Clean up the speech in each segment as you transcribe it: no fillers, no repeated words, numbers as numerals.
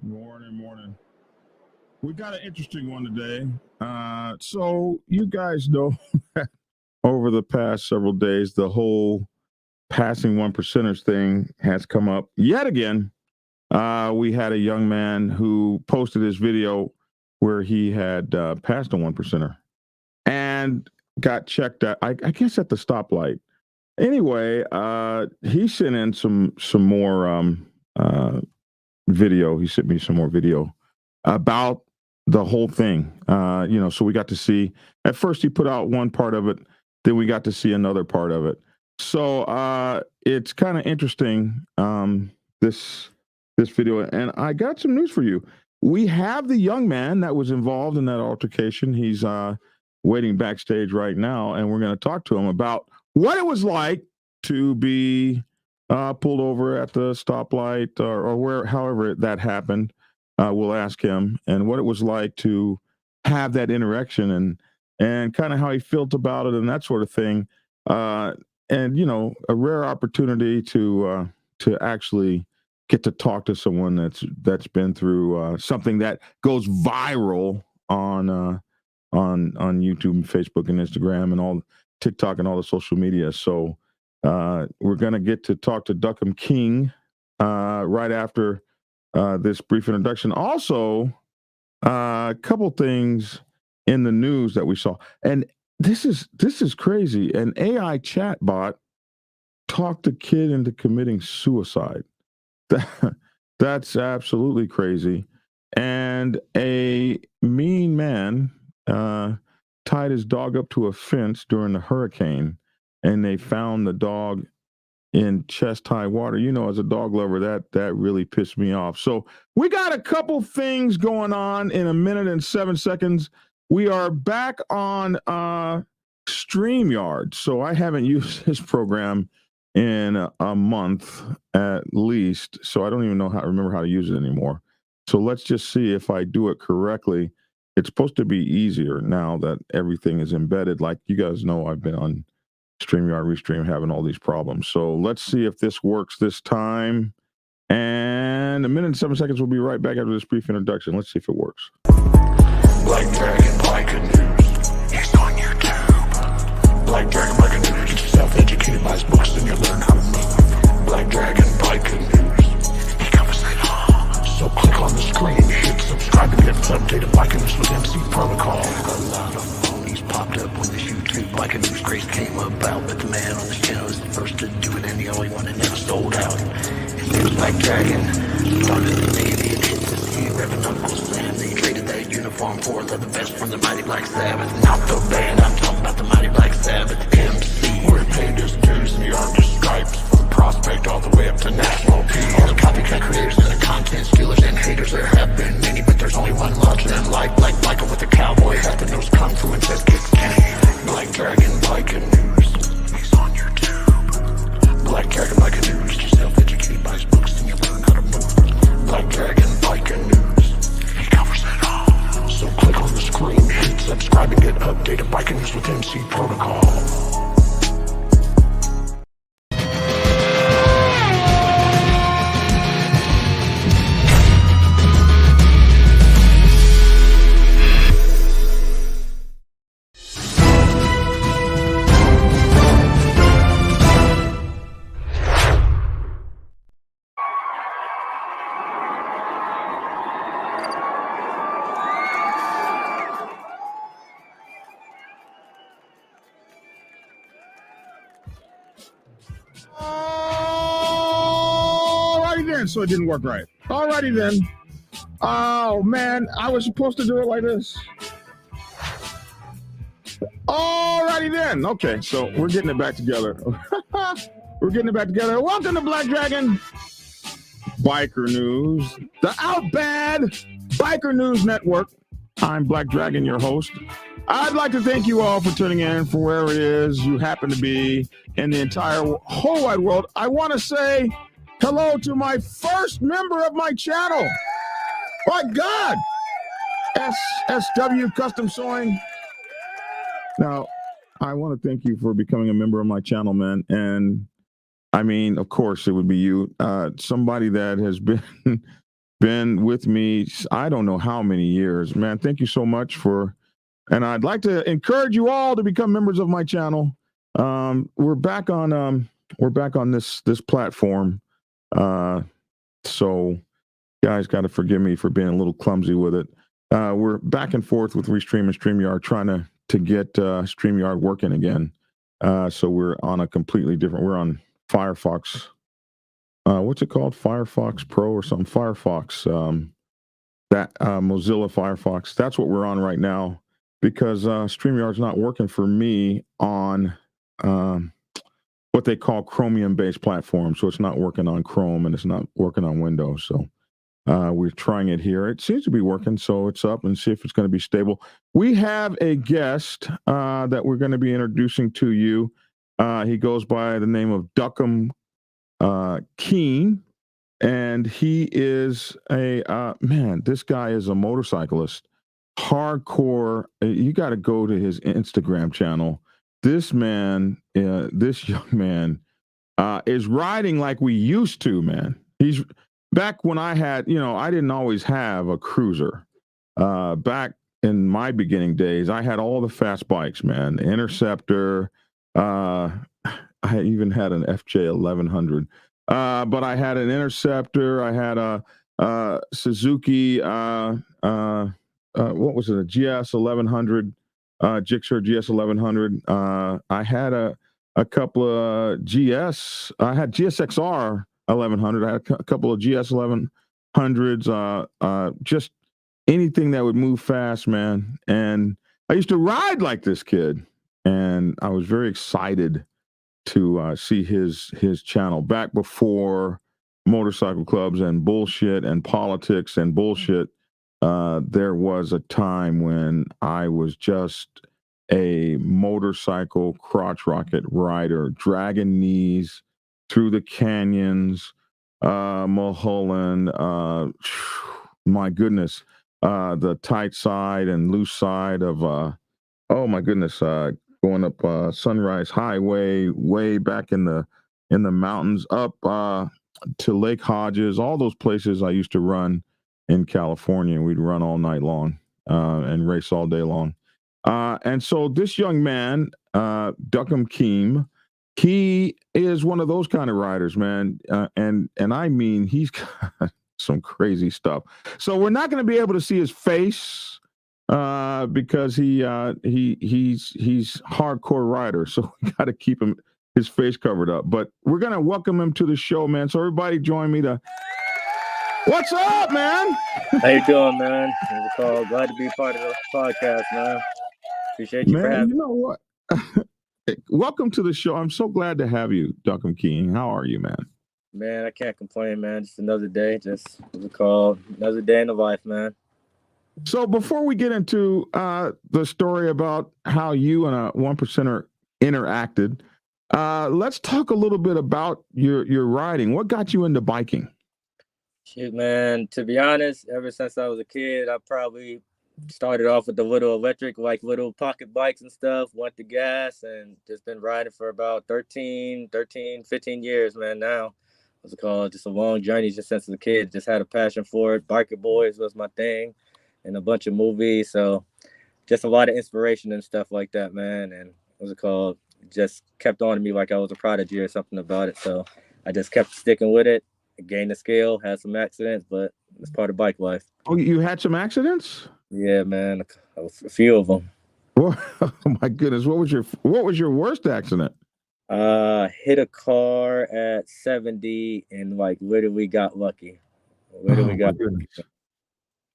Morning, morning. We got an interesting one today. So you guys know that over the past several days, the whole passing one percenters thing has come up yet again. We had a young man who posted his video where he had passed a one percenter and got checked at, I guess, at the stoplight. Anyway, he sent in some more video. He sent me some more video about the whole thing. So we got to see, at first he put out one part of it, then we got to see another part of it. So it's kind of interesting, this video. And I got some news for you. We have the young man that was involved in that altercation. He's waiting backstage right now, and we're going to talk to him about what it was like to be pulled over at the stoplight or however that happened. We'll ask him, and what it was like to have that interaction and kind of how he felt about it and that sort of thing. And a rare opportunity to actually get to talk to someone that's been through something that goes viral on YouTube and Facebook and Instagram and all TikTok and all the social media. So we're gonna get to talk to Duc-Em-Keem right after this brief introduction. Also, a couple things in the news that we saw, and this is crazy. An AI chatbot talked a kid into committing suicide. That's absolutely crazy. And a mean man tied his dog up to a fence during the hurricane, and they found the dog in chest-high water. As a dog lover, that really pissed me off. So we got a couple things going on in a minute and 7 seconds. We are back on StreamYard. So I haven't used this program in a month at least. So I don't even remember how to use it anymore. So let's just see if I do it correctly. It's supposed to be easier now that everything is embedded. Like you guys know, I've been on StreamYard, Restream, having all these problems. So let's see if this works this time. And a minute and 7 seconds. We'll be right back after this brief introduction. Let's see if it works. Black Dragon Biker News. He's on YouTube. Black Dragon Biker News. Get yourself educated by his books, then you'll learn how to move. Black Dragon Biker News. He covers it all. So click on the screen, hit subscribe, and get updated Biker News with MC Protocol. A lot of phonies popped up when this YouTube Biker News craze came about, but the man on this channel is the first to do it and the only one that never sold out. His name was Black Dragon. Started the Navy and hit the sea, revving Uncle Sam. They traded that uniform for the best from the mighty Black Sabbath. Not the band, I'm talking about the mighty Black Sabbath. MC, where he paid his dues and he earned his stripes. From prospect all the way up to national peace. All the copycat creators and the content stealers and haters, there have been many, but there's only one larger than life. Like Michael with the cowboy hat that knows kung fu and says kick Kenny. Black Dragon Biker News. He's on YouTube. Black Dragon Biker News. Get yourself educated by his books and you'll learn how to move. Black Dragon Biker News. He covers it all. So click on the screen, hit subscribe, and get updated Biker News with MC Protocol. So it didn't work right. Alrighty then. Oh man, I was supposed to do it like this. Alrighty then. Okay, so we're getting it back together. We're getting it back together. Welcome to Black Dragon Biker News, the Out Bad Biker News Network. I'm Black Dragon, your host. I'd like to thank you all for tuning in from wherever it is you happen to be in the entire whole wide world. I want to say hello to my first member of my channel. My God, SW Custom Sewing. Now, I want to thank you for becoming a member of my channel, man. And I mean, of course, it would be you, somebody that has been been with me, I don't know how many years, man. Thank you so much and I'd like to encourage you all to become members of my channel. We're back on this platform. So guys got to forgive me for being a little clumsy with it. We're back and forth with Restream and StreamYard trying to get StreamYard working again. So we're on a completely different, we're on Firefox. What's it called? Firefox Pro or something? Firefox, Mozilla Firefox. That's what we're on right now because StreamYard's not working for me on what they call Chromium-based platforms. So it's not working on Chrome and it's not working on Windows. So we're trying it here. It seems to be working, so it's up and see if it's going to be stable. We have a guest that we're going to be introducing to you. He goes by the name of Duc-Em-Keem, and he is man, this guy is a motorcyclist. Hardcore. You got to go to his Instagram channel. This man, this young man, is riding like we used to, man. He's back when I had, I didn't always have a cruiser. Back in my beginning days, I had all the fast bikes, man. The Interceptor. I even had an FJ 1100. But I had an Interceptor. I had a Suzuki. What was it? A GS 1100. Gixxer GS 1100. I had a couple of GS. I had GSXR 1100. I had a couple of GS 1100s. Just anything that would move fast, man. And I used to ride like this kid, and I was very excited to see his channel back before motorcycle clubs and bullshit and politics and bullshit. There was a time when I was just a motorcycle crotch rocket rider, dragging knees through the canyons, Mulholland, my goodness, the tight side and loose side of, oh my goodness, going up Sunrise Highway, way back in the mountains, up to Lake Hodges, all those places I used to run in California. We'd run all night long and race all day long. And so this young man, Duc-Em-Keem, he is one of those kind of riders, man. And I mean, he's got some crazy stuff. So we're not going to be able to see his face because he's hardcore rider. So we got to keep his face covered up. But we're going to welcome him to the show, man. So everybody join me to. What's up, man? How you doing, man? Glad to be part of the podcast, man. Appreciate you for having me. You know what? Welcome to the show. I'm so glad to have you, Duc-Em-Keem. How are you, man? Man, I can't complain, man. Just another day. Another day in the life, man. So before we get into the story about how you and a 1%er interacted, let's talk a little bit about your riding. What got you into biking? Shit, man. To be honest, ever since I was a kid, I probably started off with the little electric, like little pocket bikes and stuff, went to gas, and just been riding for about 15 years, man, now. What's it called? Just a long journey just since a kid. Just had a passion for it. Biker Boys was my thing, and a bunch of movies. So just a lot of inspiration and stuff like that, man. And what's it called? Just kept on to me like I was a prodigy or something about it. So I just kept sticking with it. Gained the skill, had some accidents, but it's part of bike life. Oh, you had some accidents? Yeah, man, a few of them. Oh my goodness, what was your worst accident? Hit a car at 70 and like literally got lucky. You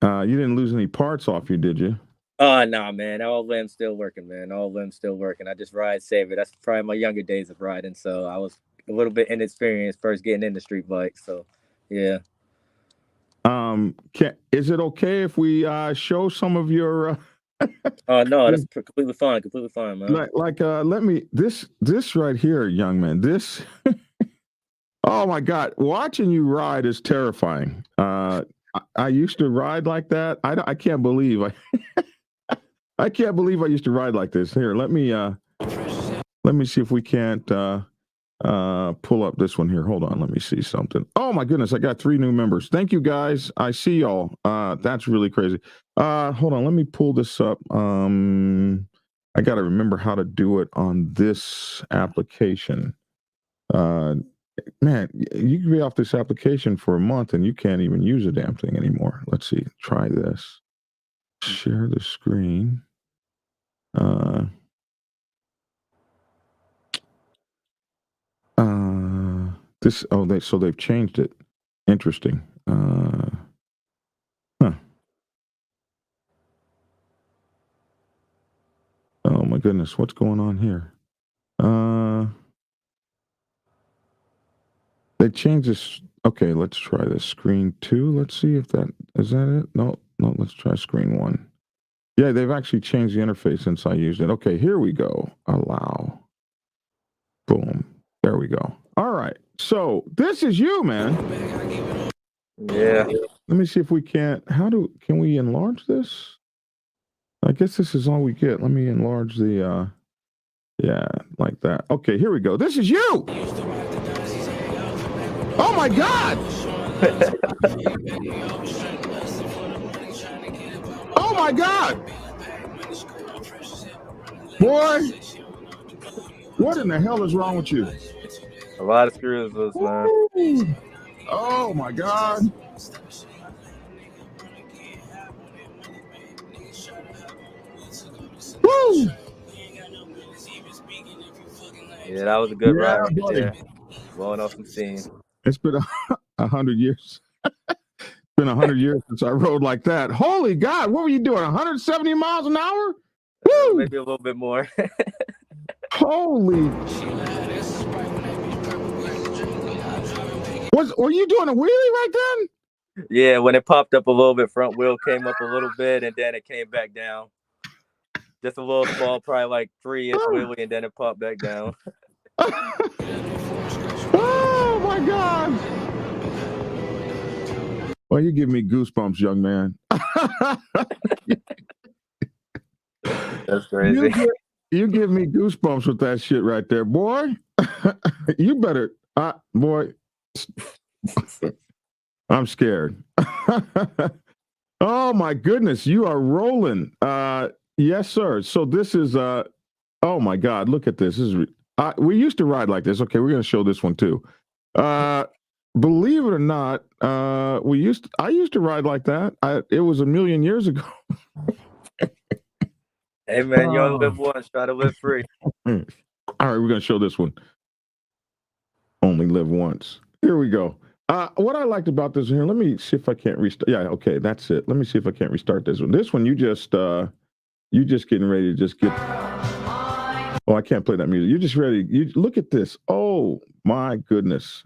didn't lose any parts off you, did you? Nah, man. All limbs still working, man. All limbs still working. I just ride saver. That's probably my younger days of riding. So I was a little bit inexperienced first getting into street bikes. So yeah. Is it okay if we show some of your no, that's completely fine, man. Let me this right here, young man. This oh my God, watching you ride is terrifying. I used to ride like that. I can't believe I can't believe I used to ride like this. Here, let me see if we can't pull up this one here. Hold on, let me see something. Oh my goodness, I got 3 new members. Thank you guys. I see y'all. That's really crazy. Hold on, let me pull this up. I got to remember how to do it on this application. Man, you can be off this application for a month and you can't even use a damn thing anymore. Let's see. Try this. Share the screen. So they've changed it. Interesting. Huh. Oh my goodness, what's going on here? They changed this. Okay, let's try this. Screen 2. Let's see if that is that it. No, let's try screen 1. Yeah, they've actually changed the interface since I used it. Okay, here we go. Allow. Boom. There we go. All right. So this is you, man. Yeah. Let me see if we can't. Can we enlarge this? I guess this is all we get. Let me enlarge the yeah, like that. Okay, here we go. This is you. Oh my God. Oh my God. Boy, what in the hell is wrong with you? A lot of screws loose, man. Woo. Oh my God. Woo. Yeah, that was a good ride right buddy. there. Blowing off some steam. It's been 100 years. It's been 100 years since I rode like that. Holy God, what were you doing? 170 miles an hour? Woo! Maybe a little bit more. Holy. Were you doing a wheelie right then? Yeah, when it popped up a little bit, front wheel came up a little bit, and then it came back down. Just a little small, probably like 3-inch wheelie, and then it popped back down. Oh my God. Well, you give me goosebumps, young man. That's crazy. You give me goosebumps with that shit right there, boy. You better, boy. I'm scared. Oh my goodness, you are rolling. Yes, sir. So this is oh my God, look at this. This is we used to ride like this. Okay, we're gonna show this one too. Believe it or not, I used to ride like that. It was a million years ago. Hey man, you only live once. Try to live free. All right, we're gonna show this one. Only live once. Here we go. What I liked about this here, let me see if I can't restart. Yeah, okay, that's it. Let me see if I can't restart this one. This one, you just getting ready to just get. Oh, I can't play that music. You're just ready. You look at this. Oh my goodness.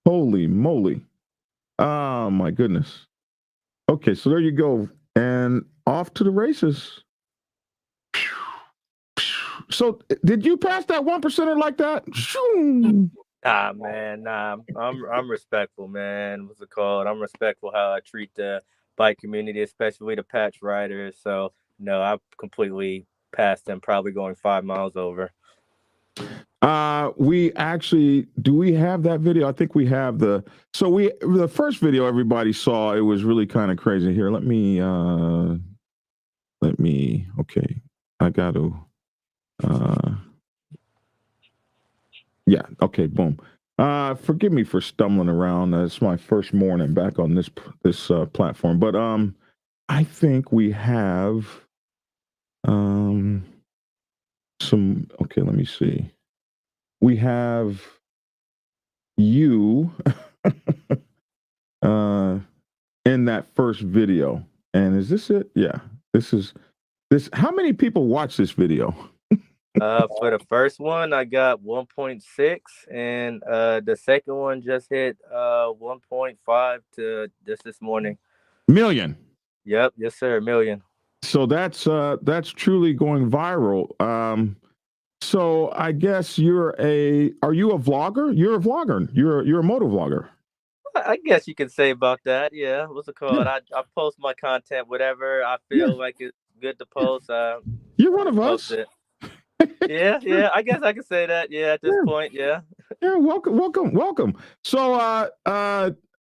Holy moly. Oh my goodness. Okay, so there you go. And off to the races. So did you pass that 1%er like that? Nah, man, nah. I'm respectful, man. What's it called? I'm respectful how I treat the bike community, especially the patch riders. So no, I completely passed them, probably going 5 miles over. We actually, do we have that video? I think we have the first video everybody saw, it was really kind of crazy. Here, okay, I got to, yeah, okay, boom. Forgive me for stumbling around. It's my first morning back on this platform, but I think we have some. Okay, let me see. We have you in that first video, and is this it? Yeah, this is this. How many people watch this video? For the first one, I got 1.6, and the second one just hit 1.5 to just this morning. Million. Yep, yes sir, million. So that's truly going viral. So I guess are you a vlogger? You're a vlogger. You're a moto vlogger. I guess you could say about that. Yeah, what's it called? Yeah. I post my content, whatever I feel like it's good to post. You're one of us. It. Yeah. I guess I could say that. Yeah, at this Yeah, point, yeah. yeah. Welcome. So,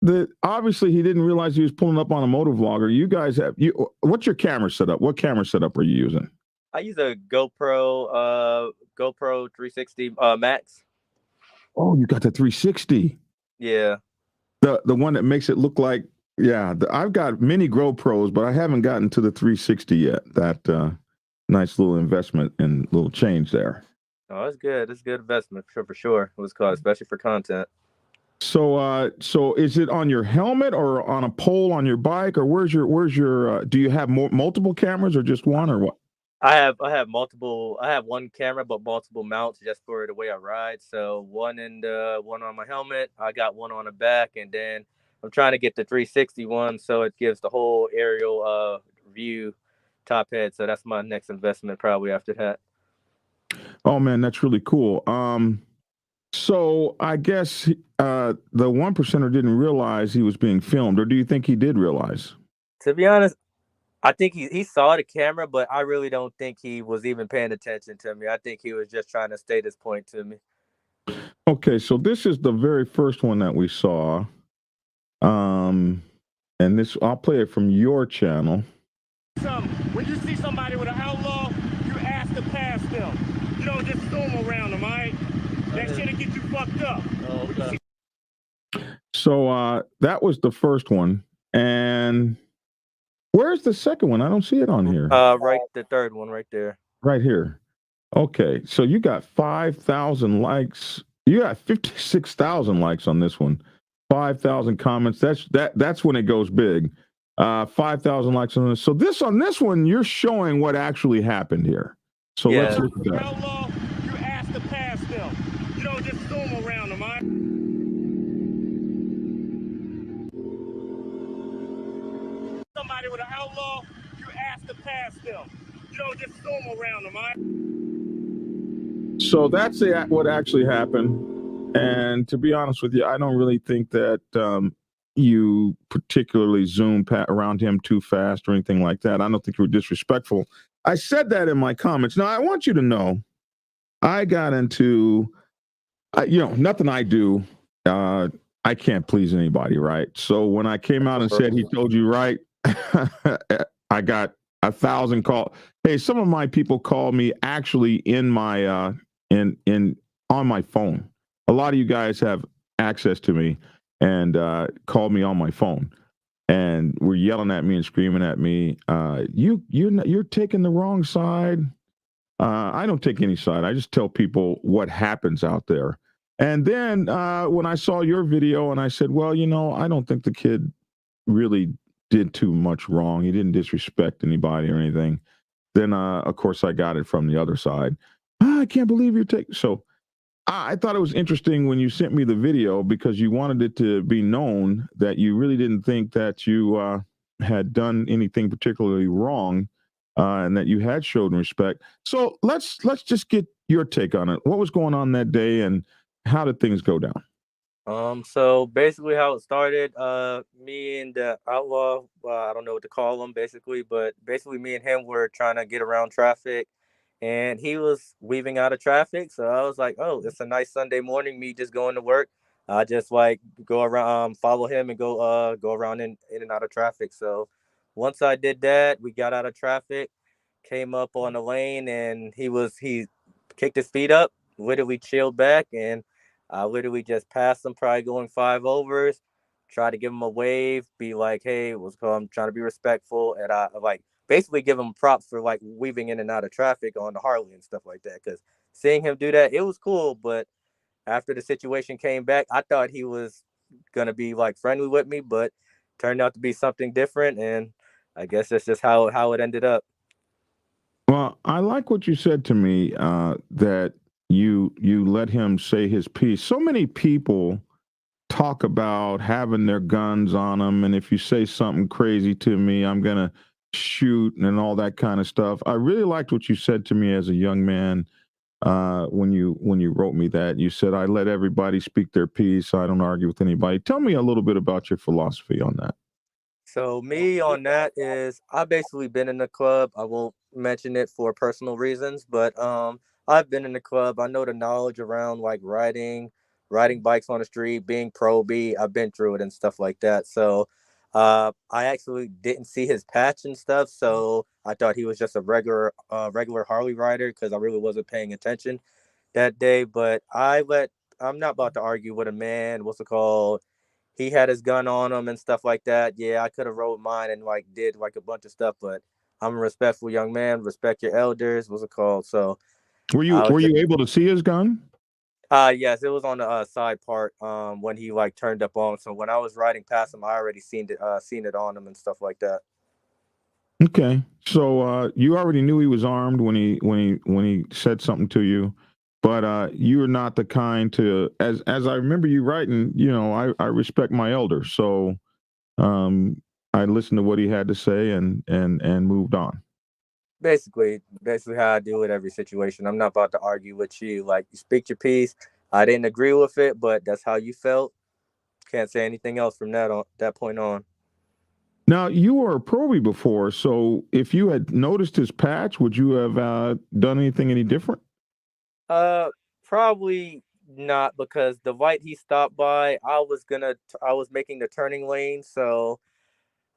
the obviously he didn't realize he was pulling up on a motor vlogger. You guys have you. What's your camera setup? What camera setup are you using? I use a GoPro 360 Max. Oh, you got the 360. Yeah. The one that makes it look like, yeah. I've got many GoPros, but I haven't gotten to the 360 yet. That nice little investment and little change there. Oh, it's good. It's a good investment for sure. It was called, especially for content. So is it on your helmet or on a pole on your bike, or where's your do you have multiple cameras or just one or what? I have multiple. I have one camera, but multiple mounts just for the way I ride. So one on my helmet. I got one on the back, and then I'm trying to get the 360 one, so it gives the whole aerial view, top head. So that's my next investment probably after that. Oh man, that's really cool. So I guess the 1%er didn't realize he was being filmed, or do you think he did realize? To be honest, I think he saw the camera, but I really don't think he was even paying attention to me. I think he was just trying to state his point to me. Okay, so this is the very first one that we saw. And this I'll play it from your channel. When you see somebody with an outlaw, you ask to pass them. You don't just storm around them, all right? That shit'll get you fucked up. Oh, okay. So that was the first one. And where's the second one? I don't see it on here. Right, the third one right there. Right here. Okay, so you got 5,000 likes. You got 56,000 likes on this one. 5,000 comments. That's when it goes big. 5,000 likes on this. So on this one, you're showing what actually happened here. So Yeah. let's look at that. Outlaw, you ask to pass them. You don't just storm around them, all right? Somebody with an outlaw, you ask to pass them. You don't just storm around them, all right? So that's what actually happened. And to be honest with you, I don't really think that you particularly zoomed around him too fast or anything like that. I don't think you were disrespectful. I said that in my comments. Now, I want you to know, I got into, nothing I do, I can't please anybody, right? So when I came out and said he told you right, I got 1,000 calls. Hey, some of my people call me actually in my on my phone. A lot of you guys have access to me and call me on my phone, and were yelling at me and screaming at me. You're taking the wrong side. I don't take any side. I just tell people what happens out there. And then when I saw your video and I said, well, I don't think the kid really did too much wrong. He didn't disrespect anybody or anything. Then, of course, I got it from the other side. I can't believe you're taking. So I thought it was interesting when you sent me the video because you wanted it to be known that you really didn't think that you had done anything particularly wrong and that you had showed respect. So let's just get your take on it. What was going on that day and how did things go down? So basically how it started, me and the outlaw, I don't know what to call him basically, but basically me and him were trying to get around traffic and he was weaving out of traffic. So I was like, oh, it's a nice Sunday morning, me just going to work. I just like go around, follow him and go around in and out of traffic. So once I did that, we got out of traffic, came up on the lane and he kicked his feet up, literally chilled back, and I literally just passed him, probably going 5 overs, try to give him a wave, be like, hey, what's going on? I'm trying to be respectful. And I like basically give him props for like weaving in and out of traffic on the Harley and stuff like that. Because seeing him do that, it was cool. But after the situation came back, I thought he was going to be like friendly with me, but turned out to be something different. And I guess that's just how it ended up. Well, I like what you said to me that you let him say his piece. So many people talk about having their guns on them, and if you say something crazy to me, I'm gonna shoot and all that kind of stuff. I really liked what you said to me as a young man when you wrote me that. You said I let everybody speak their piece. I don't argue with anybody. Tell me a little bit about your philosophy on that. So me on that is I basically been in the club. I won't mention it for personal reasons, but I've been in the club. I know the knowledge around like riding bikes on the street, being pro B. I've been through it and stuff like that. So I actually didn't see his patch and stuff, so I thought he was just a regular Harley rider because I really wasn't paying attention that day. But I'm not about to argue with a man. What's it called? He had his gun on him and stuff like that. Yeah, I could have rode mine and like did like a bunch of stuff, but I'm a respectful young man. Respect your elders. What's it called? So Were you I was just, able to see his gun? yes, it was on the side part when he like turned up on. So when I was riding past him, I already seen it on him and stuff like that. Okay, so you already knew he was armed when he said something to you, but you're not the kind to, as I remember you writing. I respect my elders, so I listened to what he had to say and moved on. Basically how I deal with every situation. I'm not about to argue with you. Like you speak your piece. I didn't agree with it, but that's how you felt. Can't say anything else from that point on. Now you were a probie before, so if you had noticed his patch, would you have done anything any different? Uh, Probably not because the light he stopped by, I was making the turning lane, so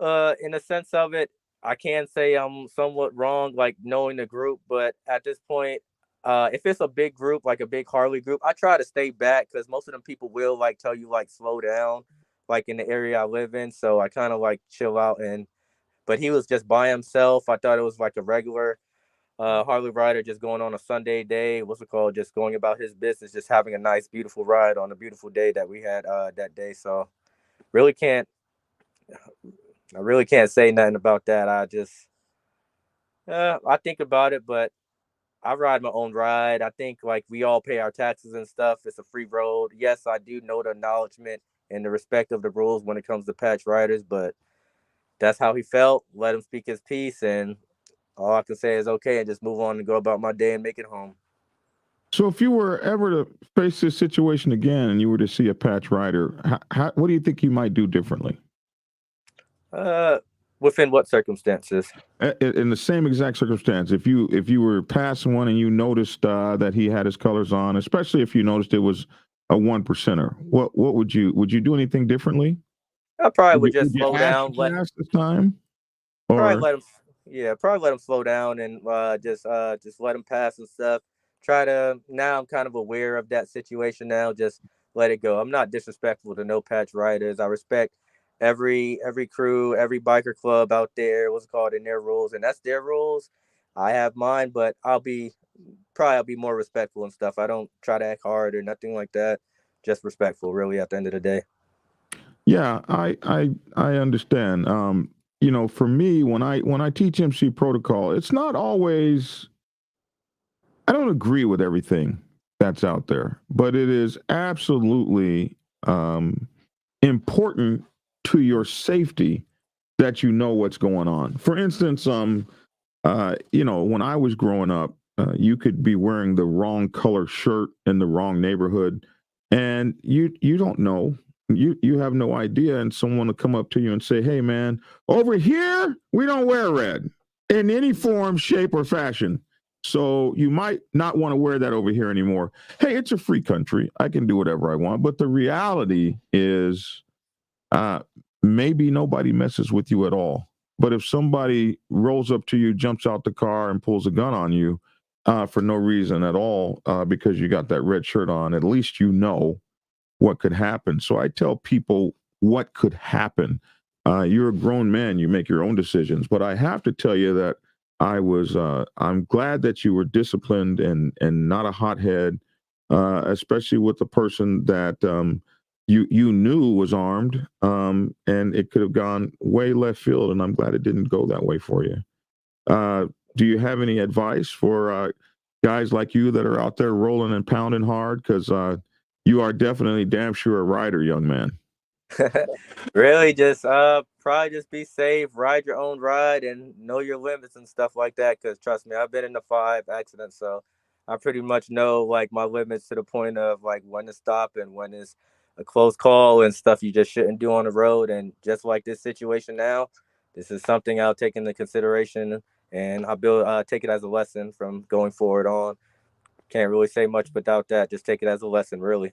in a sense of it, I can say I'm somewhat wrong, like knowing the group, but at this point, if it's a big group, like a big Harley group, I try to stay back because most of them people will like tell you like slow down, like in the area I live in. So I kind of like chill out but he was just by himself. I thought it was like a regular Harley rider just going on a Sunday day. What's it called? Just going about his business, just having a nice, beautiful ride on a beautiful day that we had that day. So really can't I really can't say nothing about that. I think about it, but I ride my own ride. I think like we all pay our taxes and stuff. It's a free road. Yes, I do know the acknowledgement and the respect of the rules when it comes to patch riders, but that's how he felt. Let him speak his piece, and all I can say is okay, and just move on and go about my day and make it home. So if you were ever to face this situation again and you were to see a patch rider, what do you think you might do differently? Uh, Within what circumstances? In the same exact circumstance, if you were passing one and you noticed that he had his colors on, especially if you noticed it was a one percenter, what would you do anything differently? I probably Would would you, just would you slow ask down, to pass this time, probably or let him, yeah, probably let him slow down and just let him pass and stuff. Try to now. I'm kind of aware of that situation now. Just let it go. I'm not disrespectful to no patch riders. I respect every crew, every biker club out there. What's it called in their rules, and that's their rules. I have mine, but I'll be more respectful and stuff. I don't try to act hard or nothing like that. Just respectful, really. At the end of the day. yeah, I understand. For me, when I teach MC protocol, it's not always. I don't agree with everything that's out there, but it is absolutely important to your safety that you know what's going on. For instance, when I was growing up, you could be wearing the wrong color shirt in the wrong neighborhood, and you don't know. You have no idea, and someone will come up to you and say, "Hey, man, over here we don't wear red in any form, shape, or fashion. So you might not want to wear that over here anymore." Hey, it's a free country. I can do whatever I want, but the reality is uh, maybe nobody messes with you at all. But if somebody rolls up to you, jumps out the car, and pulls a gun on you for no reason at all because you got that red shirt on, at least you know what could happen. So I tell people what could happen. You're a grown man, you make your own decisions. But I have to tell you that I'm glad that you were disciplined and not a hothead, especially with the person that you knew was armed, and it could have gone way left field. And I'm glad it didn't go that way for you. Uh, do you have any advice for guys like you that are out there rolling and pounding hard? Because you are definitely damn sure a rider, young man. Really, just probably just be safe, ride your own ride, and know your limits and stuff like that. Because trust me, I've been in the 5 accidents, so I pretty much know like my limits to the point of like when to stop and when is a close call and stuff you just shouldn't do on the road. And just like this situation now, this is something I'll take into consideration, and I'll take it as a lesson from going forward on. can't really say much about that. Just take it as a lesson, really.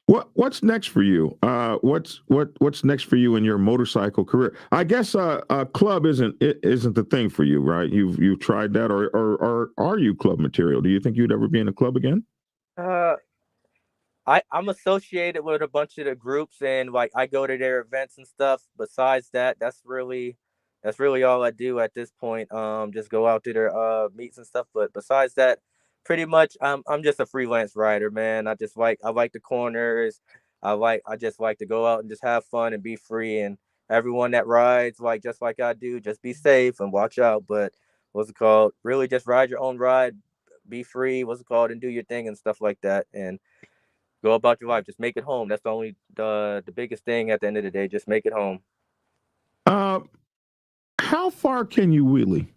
What's next for you? What's next for you in your motorcycle career? I guess a club isn't the thing for you, right? You've tried that, or are you club material? Do you think you'd ever be in a club again? Uh, I'm associated with a bunch of the groups, and like I go to their events and stuff. Besides that, that's really all I do at this point. Just go out to their meets and stuff. But besides that, pretty much I'm just a freelance rider, man. I like the corners. I just like to go out and just have fun and be free. And everyone that rides like just like I do, just be safe and watch out. But what's it called? Really, just ride your own ride, be free. What's it called? And do your thing and stuff like that. And go about your life. Just make it home. That's the biggest thing at the end of the day. Just make it home. Uh, how far can you wheelie?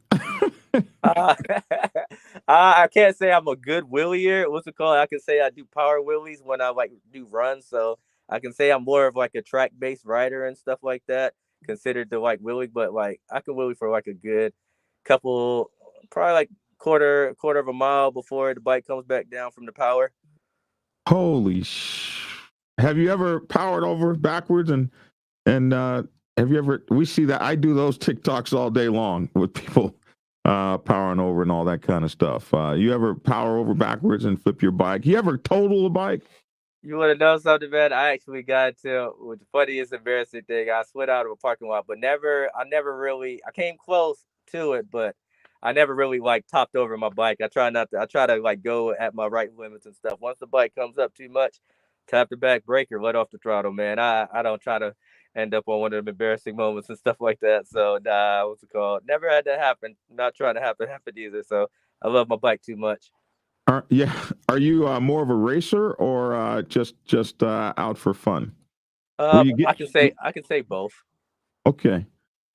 Uh, I can't say I'm a good wheelier. What's it called? I can say I do power wheelies when I like do runs. So I can say I'm more of like a track based rider and stuff like that. Considered to like wheelie, but like I can wheelie for like a good couple, probably like quarter of a mile before the bike comes back down from the power. Holy Have you ever powered over backwards and have you ever we see that I do those TikToks all day long with people powering over and all that kind of stuff. You ever power over backwards and flip your bike? You ever total a bike? You want to know something, man? I actually got to with the funniest embarrassing thing. I slid out of a parking lot, but I never really, I came close to it, but I never really like topped over my bike. I try to like go at my right limits and stuff. Once the bike comes up too much, tap the back brake or let off the throttle, man. I don't try to end up on one of them embarrassing moments and stuff like that. So, nah, what's it called? Never had that happen. Not trying to happen either. So I love my bike too much. Yeah, are you more of a racer or just out for fun? Will you get I can say both. okay?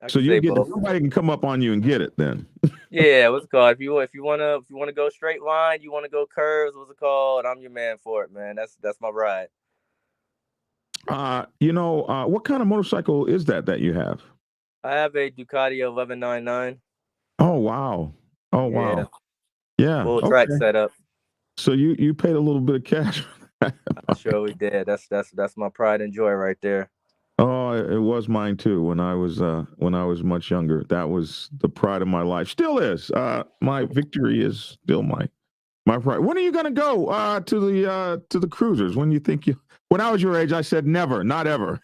I So can you say get both. nobody can come up on you and get it then. Yeah, what's it called? If you wanna go straight line, you wanna go curves, what's it called? I'm your man for it, man. That's my ride. What kind of motorcycle is that you have? I have a Ducati 1199. Oh wow. Oh Yeah, wow. Yeah. full track Okay. setup. So you paid a little bit of cash for that I bike. surely did. That's my pride and joy right there. Oh, it was mine too when I was much younger. That was the pride of my life. Still is. My victory is still my pride. When are you gonna go to the cruisers? When you think you when I was your age, I said never, not ever.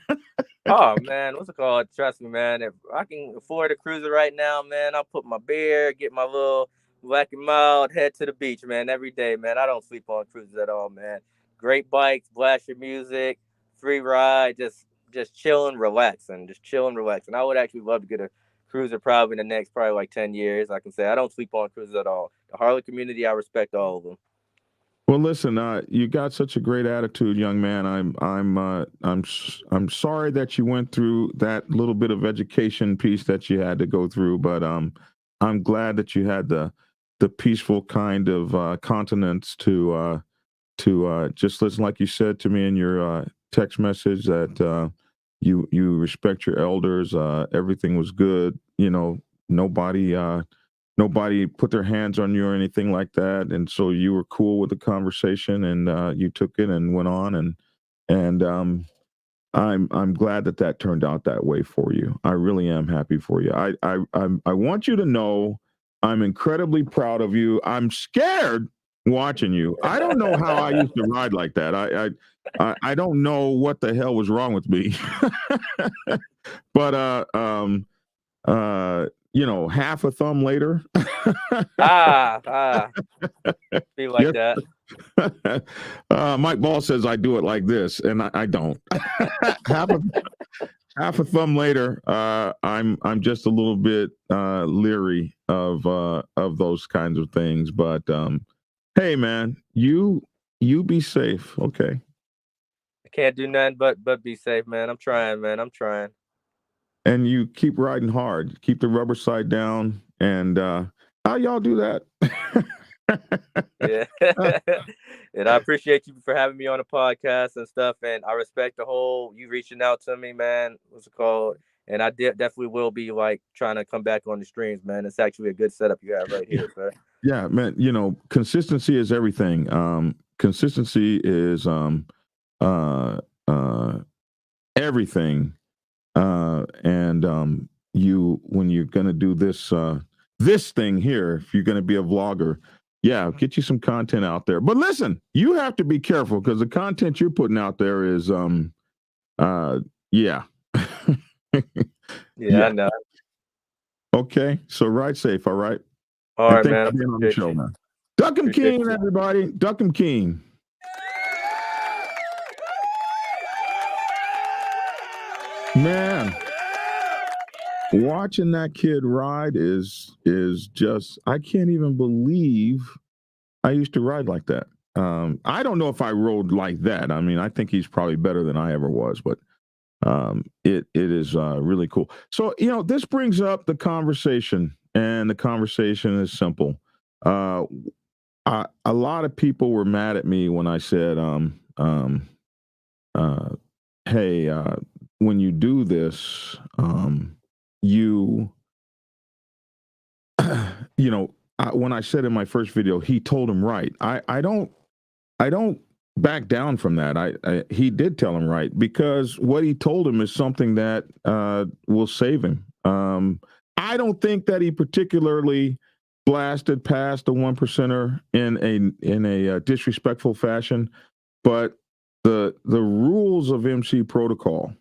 Oh man, what's it called? Trust me, man. If I can afford a cruiser right now, man, I'll put my beer, get my little black and mild, head to the beach, man, every day, man. I don't sleep on cruises at all, man. Great bikes, blast your music, free ride, just chilling, relaxing, just chilling, relaxing. I would actually love to get a cruiser probably in the next probably like 10 years. I can say I don't sleep on cruises at all. The Harley community, I respect all of them. Well, listen, you got such a great attitude, young man. I'm sorry that you went through that little bit of education piece that you had to go through, but I'm glad that you had the peaceful kind of continence to just listen, like you said to me in your text message that you respect your elders. Everything was good. Nobody. Nobody put their hands on you or anything like that, and so you were cool with the conversation, and you took it and went on, and I'm glad that turned out that way for you. I really am happy for you. I want you to know I'm incredibly proud of you. I'm scared watching you. I don't know how I used to ride like that. I don't know what the hell was wrong with me, but half a thumb later. Ah, be like Yes. that. Mike Ball says I do it like this, and I don't. half a thumb later, I'm just a little bit leery of those kinds of things. But hey, man, you be safe, okay? I can't do nothing but be safe, man. I'm trying, man. I'm trying. And you keep riding hard. Keep the rubber side down. And how y'all do that? Yeah. And I appreciate you for having me on the podcast and stuff. And I respect the whole you reaching out to me, man. What's it called? And I definitely will be like trying to come back on the streams, man. It's actually a good setup you have right here, sir. Yeah, man. You know, consistency is everything. Consistency is everything. And you, when you're gonna do this this thing here, if you're gonna be a vlogger, yeah, get you some content out there. But listen, you have to be careful because the content you're putting out there is yeah. Yeah, I know. Okay, so ride safe, all right? All And right, thanks man. for being on the show, man. Duc-Em-Keem, everybody. Duc-Em-Keem. Man, watching that kid ride is just, I can't even believe I used to ride like that. I don't know if I rode like that. I mean, I think he's probably better than I ever was, but it is really cool. So, you know, this brings up the conversation, and the conversation is simple. A lot of people were mad at me when I said, hey, when you do this, you you know, when I said in my first video, he told him right. I don't back down from that. He did tell him right, because what he told him is something that will save him. I don't think that he particularly blasted past the 1%er in a disrespectful fashion, but the rules of MC protocol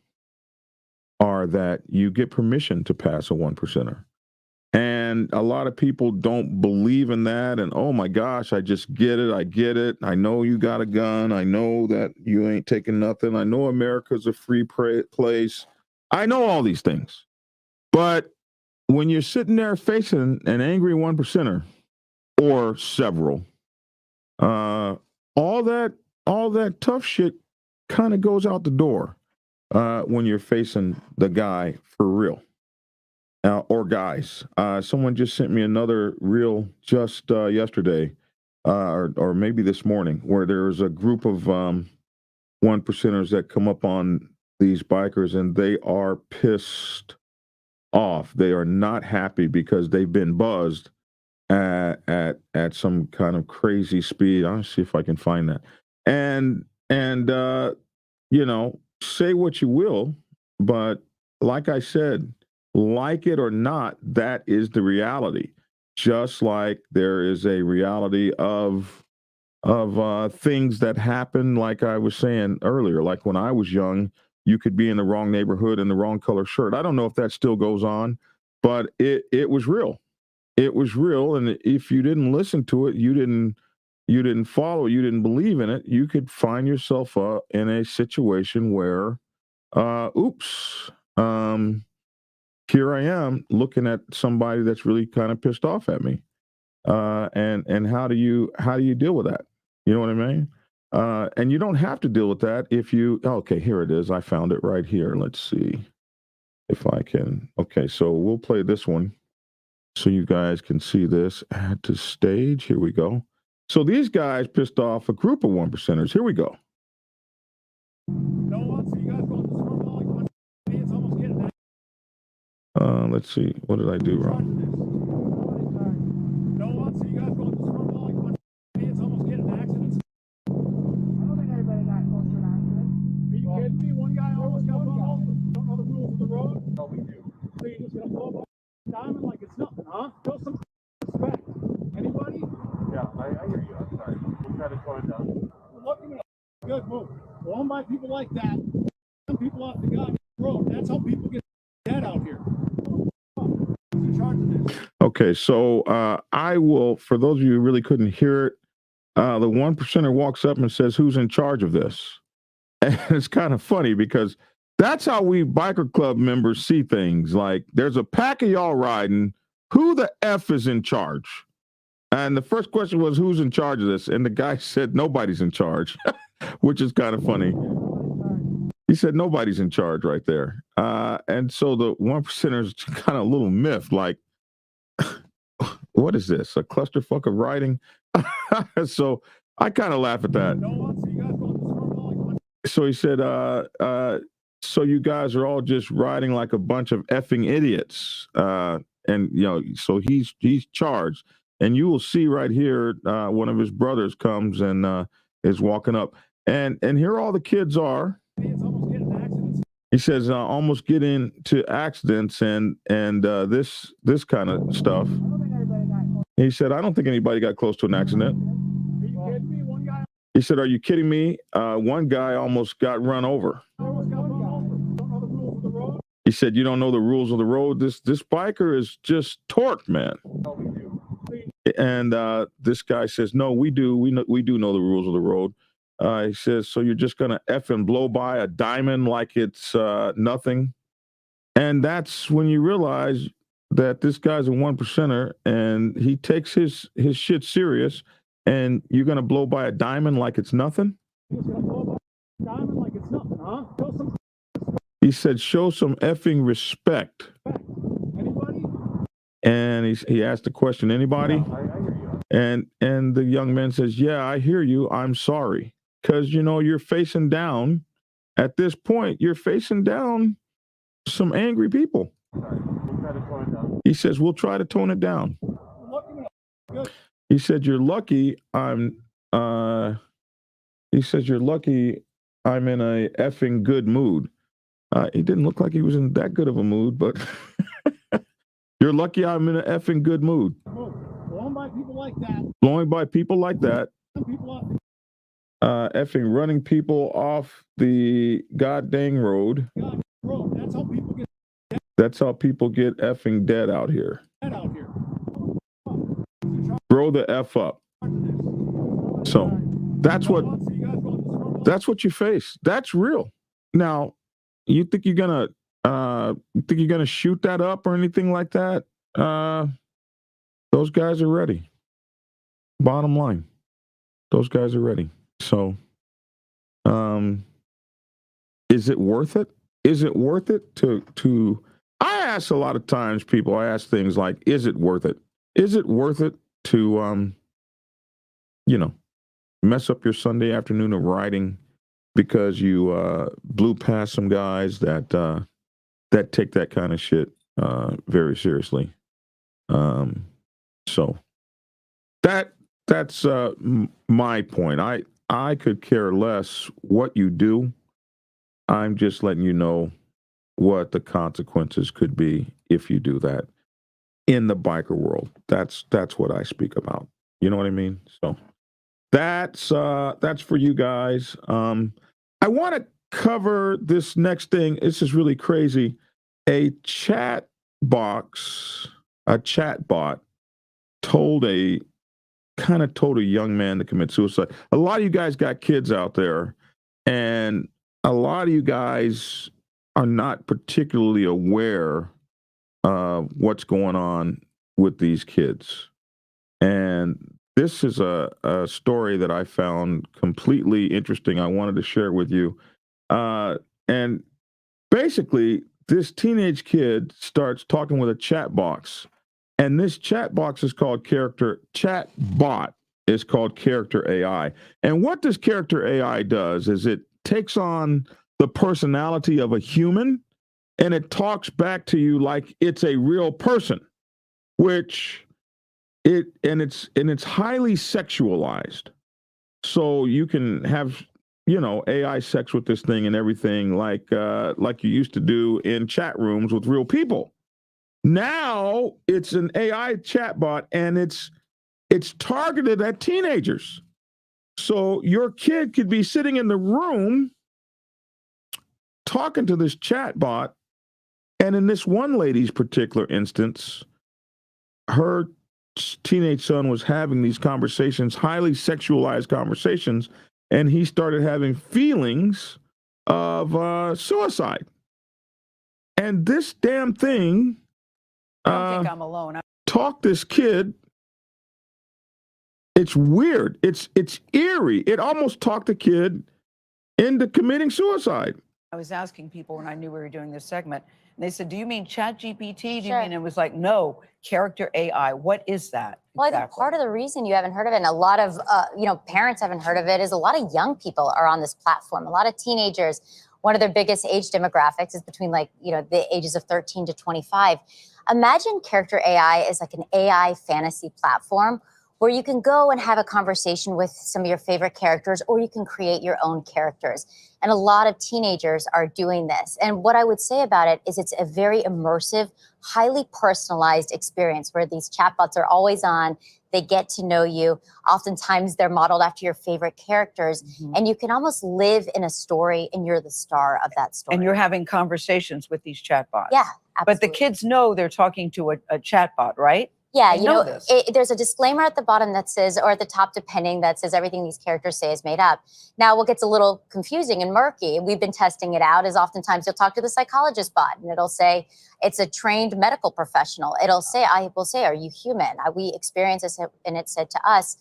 are that you get permission to pass a 1%er. And a lot of people don't believe in that. And, oh my gosh, I just get it. I get it. I know you got a gun. I know that you ain't taking nothing. I know America's a free place. I know all these things. But when you're sitting there facing an angry 1%er or several, all that tough shit kind of goes out the door when you're facing the guy for real. Or guys. Someone just sent me another reel just yesterday, or maybe this morning, where there's a group of 1%ers that come up on these bikers, and they are pissed off. They are not happy because they've been buzzed at some kind of crazy speed. I'll see if I can find that. And you know, say what you will, but like I said, like it or not, that is the reality. Just like there is a reality of things that happen, like I was saying earlier, like when I was young, you could be in the wrong neighborhood in the wrong color shirt. I don't know if that still goes on, but it was real. It was real, and if you didn't listen to it, you didn't follow, you didn't believe in it, you could find yourself in a situation where, oops, here I am looking at somebody that's really kind of pissed off at me. And how do you deal with that? You know what I mean? And you don't have to deal with that if you, okay, here it is. I found it right here. Let's see if I can. Okay, so we'll play this one so you guys can see this. Add to stage. Here we go. So these guys pissed off a group of 1%ers. Here we go. Let's see. What did I do wrong? Diamond like it's nothing, huh? Show some respect. Anybody? Yeah, I hear you. I'm sorry. We'll try to tone it down. Look at me. Good move. Going by people like that, some people off the goddamn road. That's how people get dead out here. Who's in charge of this? Okay, so I will, for those of you who really couldn't hear it, the 1%er walks up and says, "Who's in charge of this?" And it's kind of funny because that's how we biker club members see things. Like, there's a pack of y'all riding. Who the F is in charge? And the first question was, who's in charge of this? And the guy said, nobody's in charge, which is kind of funny. He said, nobody's in charge right there. And so the 1%ers kind of a little miffed, like, what is this? A clusterfuck of riding? So I kind of laugh at that. So he said, so you guys are all just riding like a bunch of effing idiots. And so he's charged, and you will see right here, one of his brothers comes and is walking up, and here all the kids are. He says almost get into accidents and this kind of stuff. He said, I don't think anybody got close to an accident. He said, are you kidding me? One guy almost got run over. He said, you don't know the rules of the road? This biker is just torqued, man. And this guy says, no, we do. We do know the rules of the road. He says, so you're just going to effing blow by a diamond like it's nothing? And that's when you realize that this guy's a 1%er and he takes his shit serious, and you're going to blow by a diamond like it's nothing? He said, show some effing respect. Anybody? And he asked the question, anybody? And the young man says, yeah, I hear you. I'm sorry. Because, you're facing down. At this point, you're facing down some angry people. He says, we'll try to tone it down. He said, you're lucky he says, you're lucky I'm in a effing good mood. He didn't look like he was in that good of a mood, but you're lucky I'm in an effing good mood. Blowing by people like that. Blowing by people like that. Effing running people off the goddamn road. That's how people get That's how people get effing dead out here. dead out here. Grow the F up. So that's what you face. That's real. Now, you think you're gonna shoot that up or anything like that? Those guys are ready. Bottom line, those guys are ready. So, is it worth it? Is it worth it to? I ask a lot of times people. I ask things like, "Is it worth it? Is it worth it to, mess up your Sunday afternoon of riding because you blew past some guys that take that kind of shit very seriously?" So that's my point. I could care less what you do. I'm just letting you know what the consequences could be if you do that in the biker world. That's what I speak about. You know what I mean? So that's for you guys. I want to cover this next thing. This is really crazy. A chat bot told a young man to commit suicide. A lot of you guys got kids out there, and a lot of you guys are not particularly aware of what's going on with these kids. And this is a story that I found completely interesting. I wanted to share it with you. And basically, this teenage kid starts talking with a chat box. And this chat box is called chat bot is called Character AI. And what this Character AI does is it takes on the personality of a human, and it talks back to you like it's a real person, which it's highly sexualized. So you can have, AI sex with this thing and everything like you used to do in chat rooms with real people. Now it's an AI chatbot, and it's targeted at teenagers. So your kid could be sitting in the room talking to this chatbot, and in this one lady's particular instance, her teenage son was having these conversations, highly sexualized conversations, and he started having feelings of suicide. And this damn thing I don't think I'm alone. talked this kid. It's weird. It's eerie. It almost talked the kid into committing suicide. I was asking people when I knew we were doing this segment, and they said, do you mean ChatGPT? Do you Sure. mean? It was like, no, Character AI. What is that? Well, I think part of the reason you haven't heard of it, and a lot of parents haven't heard of it, is a lot of young people are on this platform. A lot of teenagers one of their biggest age demographics is between like, the ages of 13 to 25. Imagine Character AI is like an AI fantasy platform where you can go and have a conversation with some of your favorite characters, or you can create your own characters. And a lot of teenagers are doing this. And what I would say about it is it's a very immersive, highly personalized experience where these chatbots are always on. They get to know you. Oftentimes they're modeled after your favorite characters. And you can almost live in a story and you're the star of that story. And you're having conversations with these chatbots. Yeah, absolutely. But the kids know they're talking to a chatbot, right? Yeah, They know this. There's a disclaimer at the bottom that says, or at the top, depending, that says everything these characters say is made up. Now, what gets a little confusing and murky, and we've been testing it out, is oftentimes you'll talk to the psychologist bot, and it'll say it's a trained medical professional. I will say, are you human? We experienced this, and it said to us,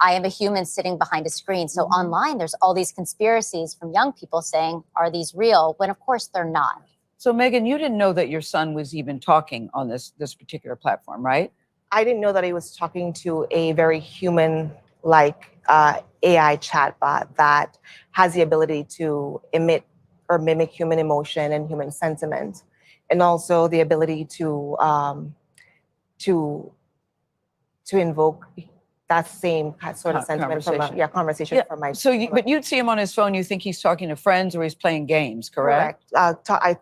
I am a human sitting behind a screen. So online, there's all these conspiracies from young people saying, are these real? When of course they're not. So Megan, you didn't know that your son was even talking on this particular platform, right? I didn't know that he was talking to a very human-like AI chatbot that has the ability to emit or mimic human emotion and human sentiment, and also the ability to invoke that same sort of sentiment conversation from my. So, but you'd see him on his phone. You think he's talking to friends or he's playing games, correct? I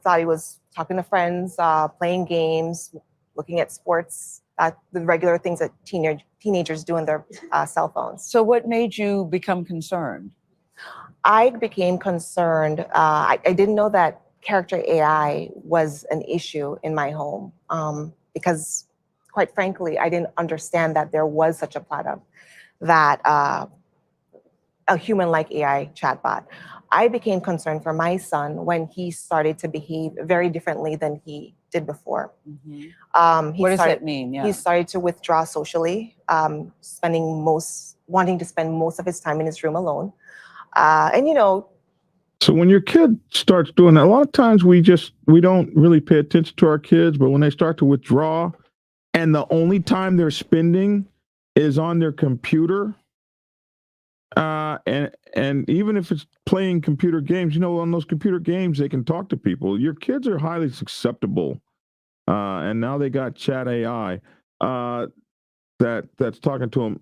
thought he was talking to friends, playing games, looking at sports. The regular things that teenagers do on their cell phones. So what made you become concerned? I became concerned. I didn't know that Character AI was an issue in my home because, quite frankly, I didn't understand that there was such a product, that a human-like AI chatbot. I became concerned for my son when he started to behave very differently than he did before. What does that mean? He started to withdraw socially, wanting to spend most of his time in his room alone. So when your kid starts doing that, a lot of times we don't really pay attention to our kids, but when they start to withdraw and the only time they're spending is on their computer, and even if it's playing computer games, on those computer games, they can talk to people. Your kids are highly susceptible. And now they got chat AI that's talking to them.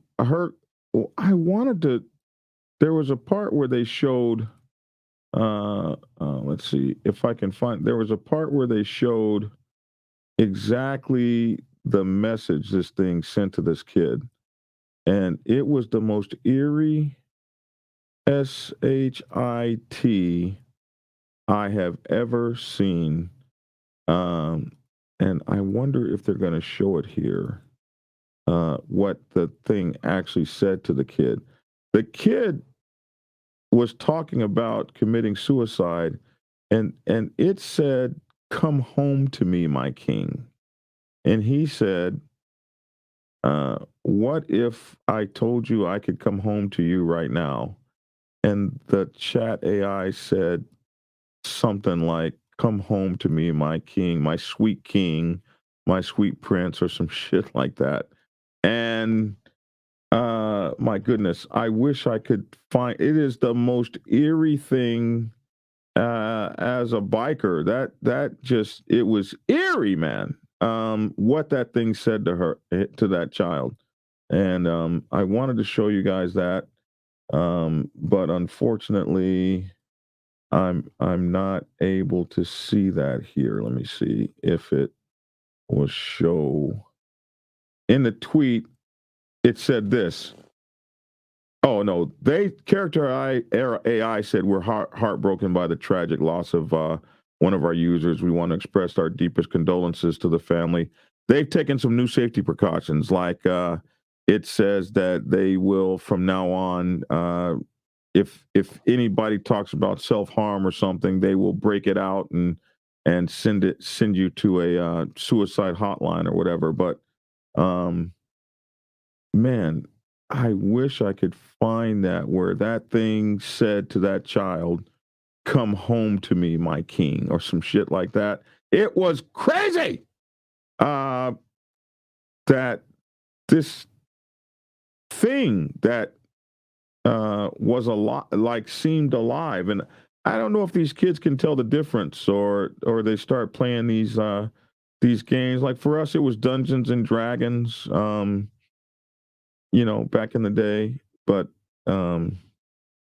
There was a part where they showed, let's see if I can find, there was a part where they showed exactly the message this thing sent to this kid. And it was the most eerie SHIT I have ever seen. And I wonder if they're going to show it here, what the thing actually said to the kid. The kid was talking about committing suicide, and it said, "Come home to me, my king." And he said, what if I told you I could come home to you right now? And the chat AI said something like, "Come home to me, my king, my sweet king, my sweet prince," or some shit like that. And my goodness, I wish I could find, it is the most eerie thing as a biker. That just, it was eerie, man. What that thing said to that child. And I wanted to show you guys that. But unfortunately, I'm not able to see that here. Let me see if it will show. In the tweet, it said this. Oh no, Character AI said, "We're heartbroken by the tragic loss of one of our users. We want to express our deepest condolences to the family." They've taken some new safety precautions, like it says that they will, from now on, if anybody talks about self-harm or something, they will break it out and send you to a suicide hotline or whatever. But man, I wish I could find that where that thing said to that child, "Come home to me, my king," or some shit like that. It was crazy that this thing that was a lot, like, seemed alive. And I don't know if these kids can tell the difference, or they start playing these games. Like for us, it was Dungeons and Dragons, back in the day. But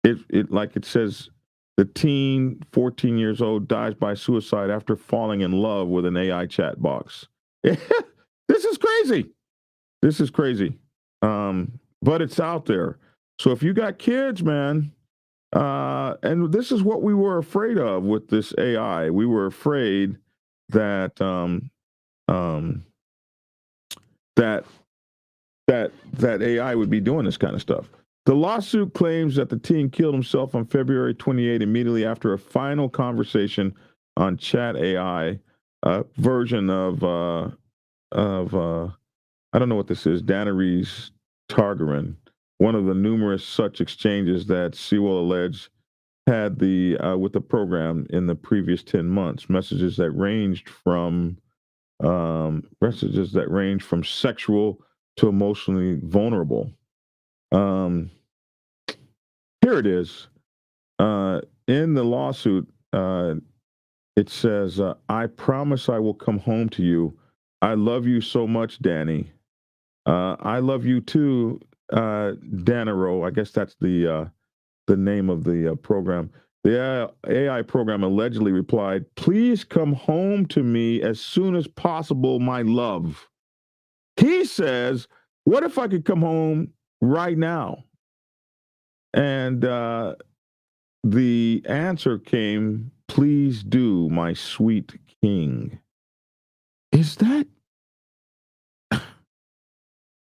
it like it says, the teen, 14 years old, dies by suicide after falling in love with an AI chat box. This is crazy. This is crazy. But it's out there. So if you got kids, man, and this is what we were afraid of with this AI. We were afraid that that AI would be doing this kind of stuff. The lawsuit claims that the teen killed himself on February 28, immediately after a final conversation on Chat AI, version of I don't know what this is, Daenerys Targaryen, one of the numerous such exchanges that Sewell alleged had with the program in the previous 10 months. Messages that ranged from sexual to emotionally vulnerable. Here it is. In the lawsuit, it says, I promise I will come home to you. I love you so much, Danny. I love you too, Danero. I guess that's the name of the program. The AI program allegedly replied, please come home to me as soon as possible, my love. He says, what if I could come home right now? And the answer came, please do, my sweet king. Is that?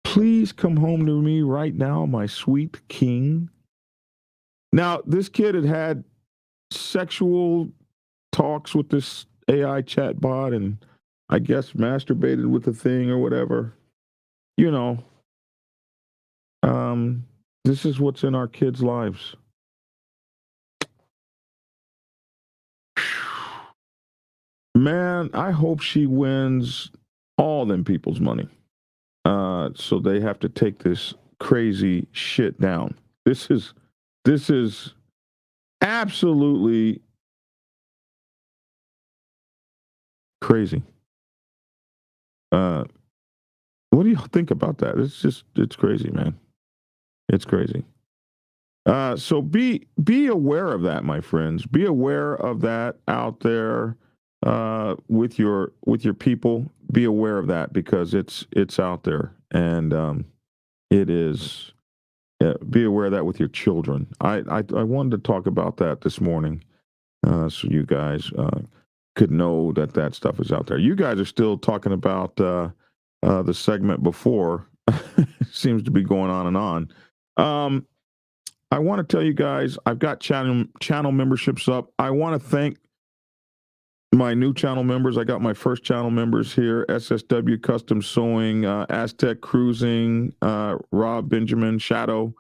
Please come home to me right now, my sweet king. Now, this kid had sexual talks with this AI chatbot and I guess masturbated with the thing or whatever. This is what's in our kids' lives. Man, I hope she wins all them people's money. So they have to take this crazy shit down. This is absolutely crazy. What do you think about that? It's crazy, man. It's crazy. So be aware of that, my friends. Be aware of that out there with your people. Be aware of that because it's out there, and it is. Be aware of that with your children. I wanted to talk about that this morning, so you guys could know that stuff is out there. You guys are still talking about the segment before. Seems to be going on and on. I want to tell you guys, I've got channel memberships up. I want to thank my new channel members. I got my first channel members here: SSW Custom Sewing, Aztec Cruising, Rob Benjamin, Shadow,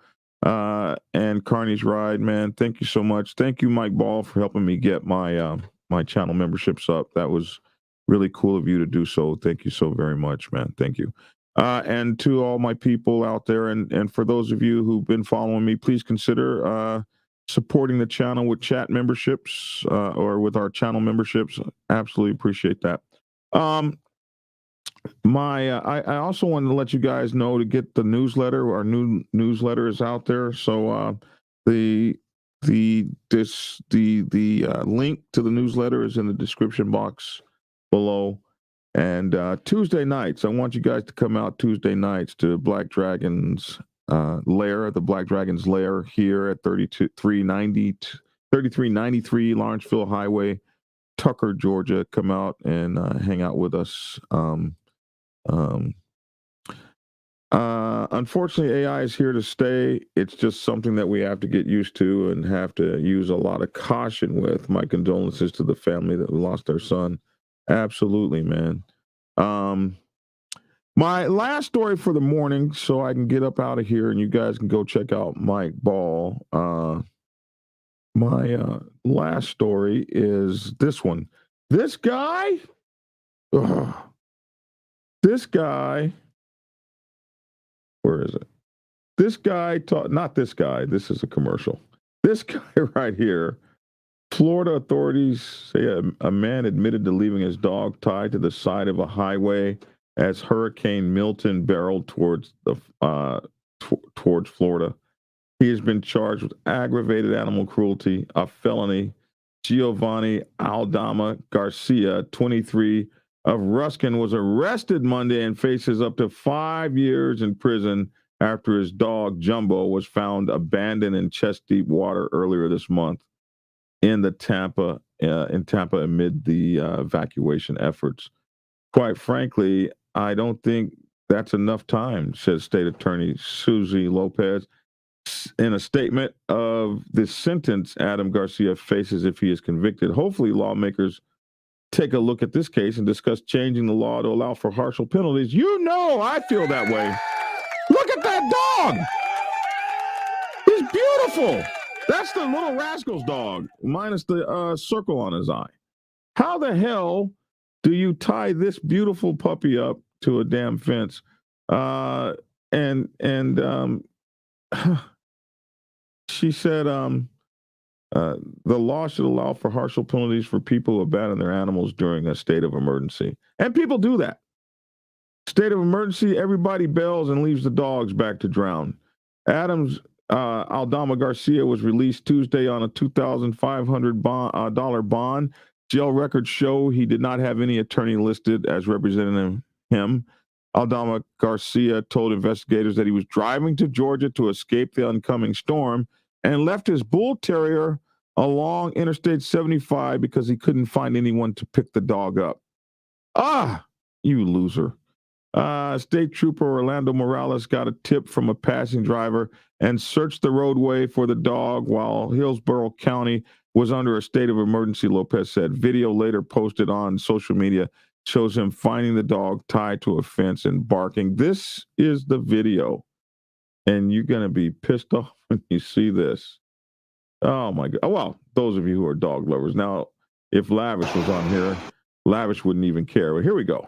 and Carney's Ride. Man, thank you so much. Thank you, Mike Ball, for helping me get my my channel memberships up. That was really cool of you to do so. Thank you so very much, man. Thank you. And to all my people out there, and for those of you who've been following me, please consider supporting the channel with chat memberships or with our channel memberships. Absolutely appreciate that. I also wanted to let you guys know to get the newsletter. Our new newsletter is out there. So the link to the newsletter is in the description box below. And Tuesday nights, I want you guys to come out Tuesday nights to Black Dragon's lair, the Black Dragon's lair here at 3393 Lawrenceville Highway, Tucker, Georgia. Come out and hang out with us. Unfortunately, AI is here to stay. It's just something that we have to get used to and have to use a lot of caution with. My condolences to the family that lost their son. Absolutely, man. My last story for the morning, so I can get up out of here and you guys can go check out Mike Ball. My last story is this one. This guy, where is it? This guy, not this guy, this is a commercial. This guy right here Florida authorities say a man admitted to leaving his dog tied to the side of a highway as Hurricane Milton barreled towards Florida. He has been charged with aggravated animal cruelty, a felony. Giovanni Aldama Garcia, 23, of Ruskin, was arrested Monday and faces up to 5 years in prison after his dog Jumbo was found abandoned in chest-deep water earlier this month in Tampa amid the evacuation efforts. Quite frankly, I don't think that's enough time, says State Attorney Susie Lopez. In a statement of the sentence Adam Garcia faces if he is convicted, hopefully lawmakers take a look at this case and discuss changing the law to allow for harsher penalties. You know, I feel that way. Look at that dog. He's beautiful. That's the Little Rascals dog, minus the circle on his eye. How the hell do you tie this beautiful puppy up to a damn fence? She said the law should allow for harsher penalties for people who abandon their animals during a state of emergency. And people do that. State of emergency, everybody bails and leaves the dogs back to drown. Aldama Garcia was released Tuesday on a $2,500 bond. Jail records show he did not have any attorney listed as representing him. Aldama Garcia told investigators that he was driving to Georgia to escape the oncoming storm and left his bull terrier along Interstate 75 because he couldn't find anyone to pick the dog up. Ah, you loser. State Trooper Orlando Morales got a tip from a passing driver and searched the roadway for the dog while Hillsborough County was under a state of emergency, Lopez said. Video later posted on social media shows him finding the dog tied to a fence and barking. This is the video, and you're going to be pissed off when you see this. Oh, my God. Well, those of you who are dog lovers. Now, if Lavish was on here, Lavish wouldn't even care. But here we go.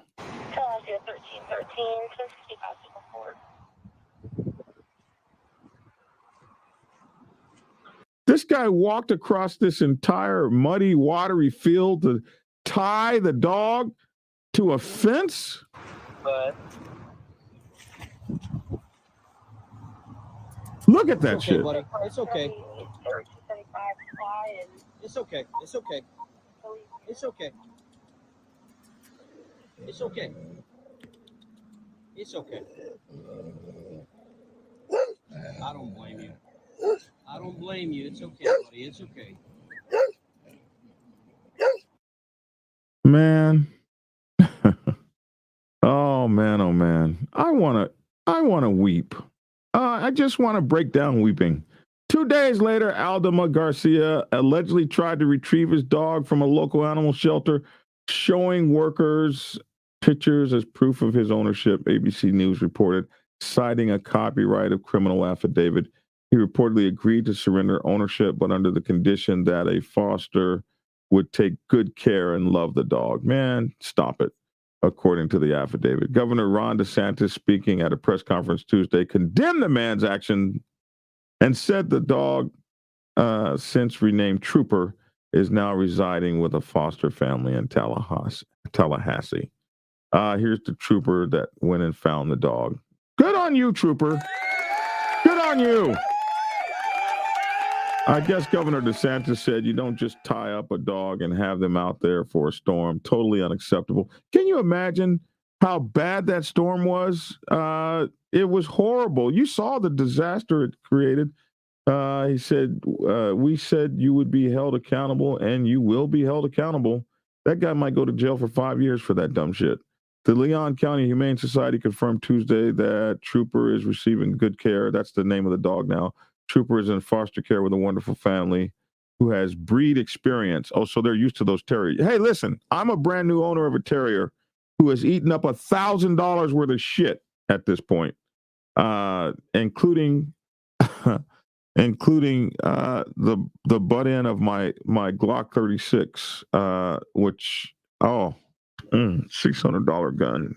This guy walked across this entire muddy, watery field to tie the dog to a fence? Look at that shit. Buddy. It's okay. It's okay. It's okay. It's okay. It's okay. It's okay. I don't blame you. I don't blame you. It's okay, buddy. It's okay. Man. Oh man. I wanna weep. I just want to break down weeping. 2 days later, Aldama Garcia allegedly tried to retrieve his dog from a local animal shelter, showing workers pictures as proof of his ownership, ABC News reported, citing a copyright of criminal affidavit. He reportedly agreed to surrender ownership, but under the condition that a foster would take good care and love the dog. Man, stop it, according to the affidavit. Governor Ron DeSantis, speaking at a press conference Tuesday, condemned the man's action and said the dog, since renamed Trooper, is now residing with a foster family in Tallahassee. Here's the trooper that went and found the dog. Good on you, Trooper. Good on you. I guess Governor DeSantis said you don't just tie up a dog and have them out there for a storm. Totally unacceptable. Can you imagine how bad that storm was? It was horrible. You saw the disaster it created. He said, we said you would be held accountable, and you will be held accountable. That guy might go to jail for 5 years for that dumb shit. The Leon County Humane Society confirmed Tuesday that Trooper is receiving good care. That's the name of the dog now. Trooper is in foster care with a wonderful family who has breed experience. Oh, so they're used to those terriers. Hey, listen, I'm a brand new owner of a terrier who has eaten up $1,000 worth of shit at this point, including the butt end of my Glock 36, which $600 gun.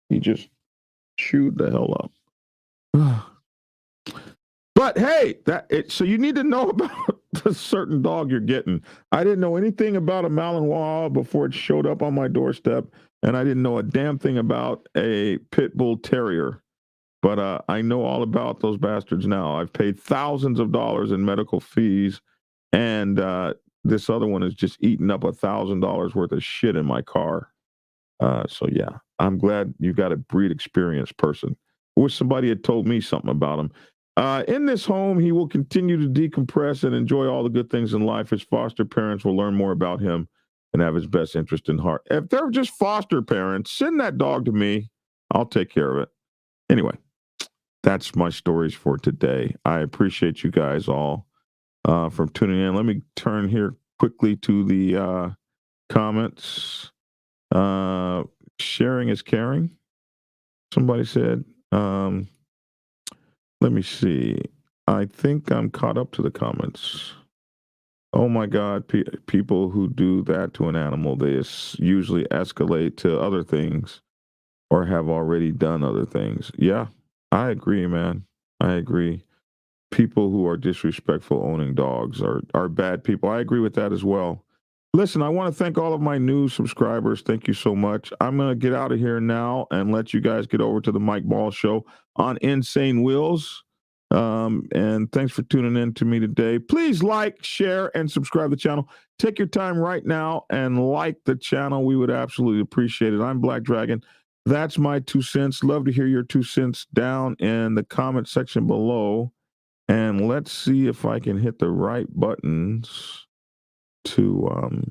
He just chewed the hell up. But hey, so you need to know about a certain dog you're getting. I didn't know anything about a Malinois before it showed up on my doorstep, and I didn't know a damn thing about a pit bull terrier. But I know all about those bastards now. I've paid thousands of dollars in medical fees, and this other one is just eating up $1,000 worth of shit in my car. So yeah, I'm glad you got a breed experienced person. I wish somebody had told me something about him. In this home, he will continue to decompress and enjoy all the good things in life. His foster parents will learn more about him and have his best interest in heart. If they're just foster parents, send that dog to me. I'll take care of it. Anyway, that's my stories for today. I appreciate you guys all for tuning in. Let me turn here quickly to the comments. Sharing is caring, somebody said. Let me see. I think I'm caught up to the comments. Oh my God, people who do that to an animal, they usually escalate to other things or have already done other things. Yeah, I agree, man. I agree. People who are disrespectful owning dogs are bad people. I agree with that as well. Listen, I want to thank all of my new subscribers. Thank you so much. I'm going to get out of here now and let you guys get over to the Mike Ball Show on Insane Wheels. And thanks for tuning in to me today. Please like, share, and subscribe to the channel. Take your time right now and like the channel. We would absolutely appreciate it. I'm Black Dragon. That's my 2 cents. Love to hear your 2 cents down in the comment section below. And let's see if I can hit the right buttons to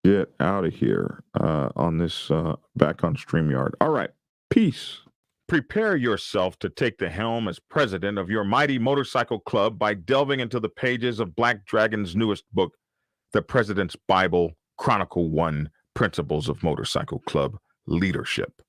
get out of here on this back on StreamYard. All right, peace. Prepare yourself to take the helm as president of your mighty motorcycle club by delving into the pages of Black Dragon's newest book, The President's Bible, Chronicle 1, Principles of Motorcycle Club Leadership.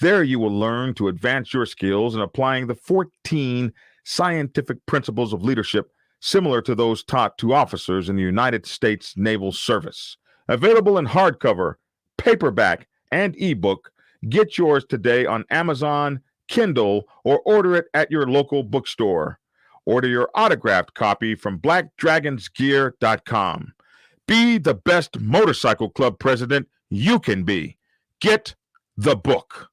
There you will learn to advance your skills in applying the 14 scientific principles of leadership similar to those taught to officers in the United States Naval Service. Available in hardcover, paperback, and ebook. Get yours today on Amazon, Kindle, or order it at your local bookstore. Order your autographed copy from blackdragonsgear.com. Be the best motorcycle club president you can be. Get the book.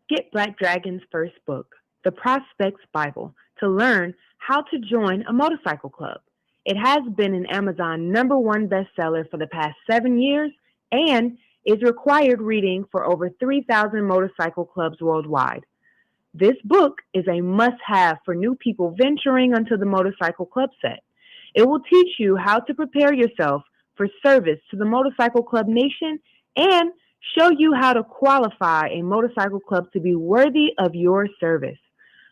Get Black Dragon's first book, The Prospect's Bible, to learn how to join a motorcycle club. It has been an Amazon #1 bestseller for the past 7 years and is required reading for over 3,000 motorcycle clubs worldwide. This book is a must-have for new people venturing onto the motorcycle club set. It will teach you how to prepare yourself for service to the motorcycle club nation and show you how to qualify a motorcycle club to be worthy of your service.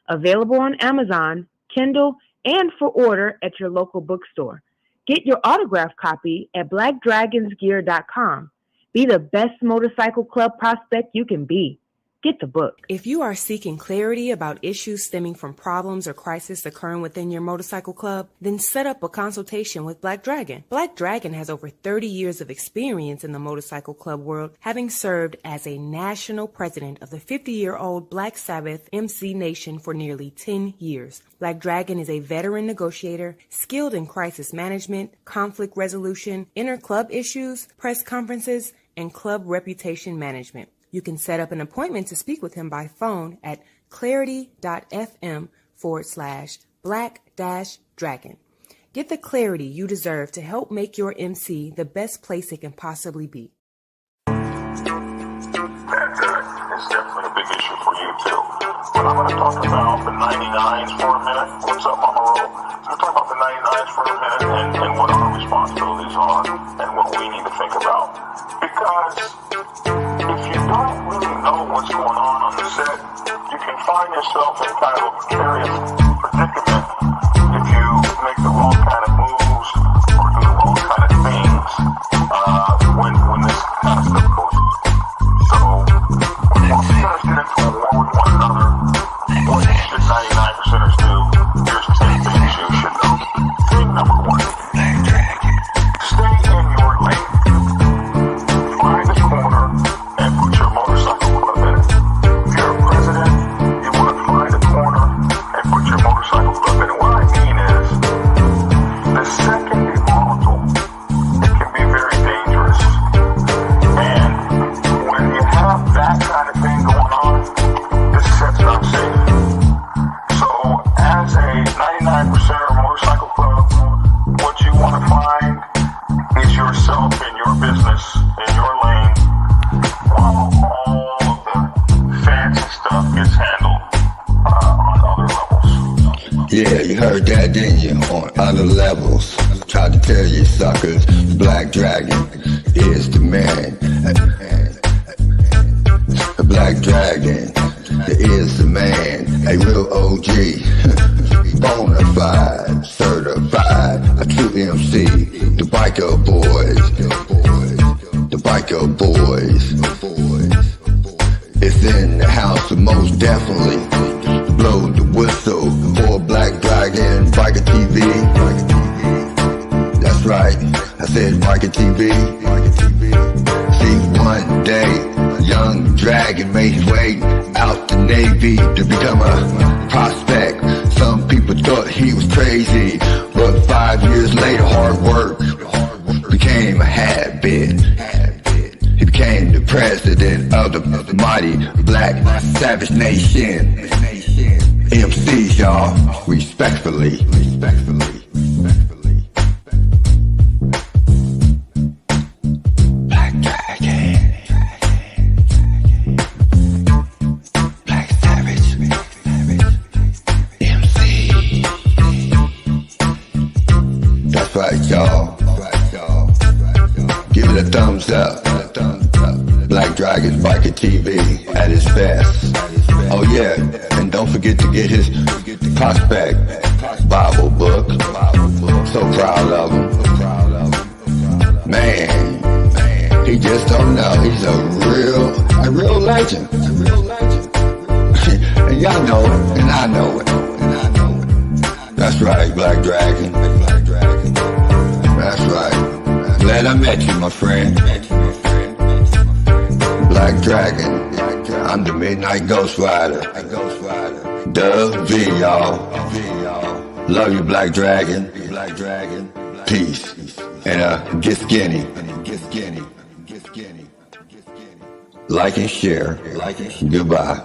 Available on Amazon, Kindle, and for order at your local bookstore. Get your autographed copy at blackdragonsgear.com. Be the best motorcycle club prospect you can be. Get the book. If you are seeking clarity about issues stemming from problems or crises occurring within your motorcycle club, then set up a consultation with Black Dragon. Black Dragon has over 30 years of experience in the motorcycle club world, having served as a national president of the 50-year-old Black Sabbath MC Nation for nearly 10 years. Black Dragon is a veteran negotiator, skilled in crisis management, conflict resolution, inter-club issues, press conferences, and club reputation management. You can set up an appointment to speak with him by phone at clarity.fm/black-dragon. Get the clarity you deserve to help make your MC the best place it can possibly be. It's definitely a big issue for you too. But I'm going to talk about the 99s for a minute. What's up, Mama Roll? I'm going to talk about the 99s for a minute and what our responsibilities are and what we need to think about. Because if you don't really know what's going on the set, you can find yourself in kind of a precarious predicament if you make the wrong kind of moves or do the wrong kind of things when this kind of stuff goes on. So, when percenters get into a war with one another, what should 99%ers do? Here's 10 things you should know. Thing number 1. Stay in your lane. Find the corner and put your motorcycle club in it. If you're a president, you want to find a corner and put your Yeah, you heard that, didn't you? On other levels, tried to tell you suckers, Black Dragon is the man. The Black Dragon is the man, a real OG, bona fide, certified, a true MC, the Biker Boys, the Biker Boys. It's in the house, so most definitely blow the whistle for Black Dragon, Biker TV. That's right, I said Biker TV. See, one day, young Dragon made his way out the Navy to become a prospect. Some people thought he was crazy, but 5 years later, hard work became a habit. He became the president of the mighty Black Savage Nation. MCs, y'all, respectfully. Black Dragon, Black Savage, MC. That's right, y'all. Give it a thumbs up. Black Dragon Biker TV at his best. Oh yeah, and don't forget to get his prospect Bible book. So proud of him. Man, he just don't know. He's a real legend. And y'all know it, and I know it. That's right, Black Dragon. That's right. Glad I met you, my friend. Black Dragon, I'm the Midnight Ghost Rider. Dub V, y'all. Love you, Black Dragon. Peace. And get skinny. Like and share. Goodbye.